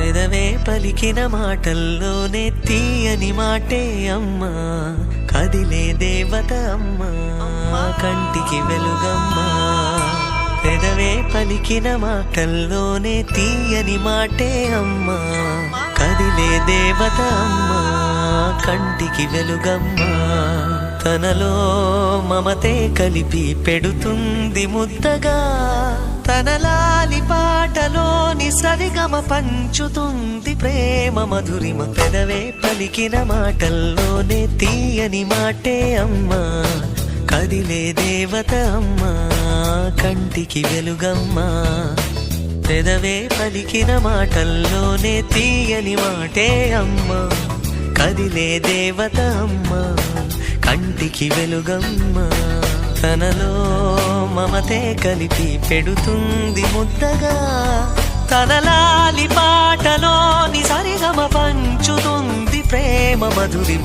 పెదవే పలికిన మాటల్లోనే తీయని మాటే అమ్మా, కదిలే దేవత అమ్మా, కంటికి వెలుగమ్మా. పెదవే పలికిన మాటల్లోనే తీయని మాటే అమ్మా, కదిలే దేవత అమ్మా, కంటికి వెలుగమ్మా. తనలో మమతే కలిపి పెడుతుంది ముద్దగా, తన లాలి పాటలోని సరిగమ పంచుతుంది ప్రేమ మధురిమ. పెదవే పలికిన మాటల్లోనే తీయని మాటే అమ్మా, కదిలే దేవత అమ్మా, కంటికి వెలుగమ్మా. పెదవే పలికిన మాటల్లోనే తీయని మాటే అమ్మా, కదిలే దేవత అమ్మా, కంటికి వెలుగమ్మా. తనలో మమతే కలిపి పెడుతుంది ముద్దగా, తన లాలి పాటలోని సరిగమ పంచుతుంది ప్రేమ మధురిమ.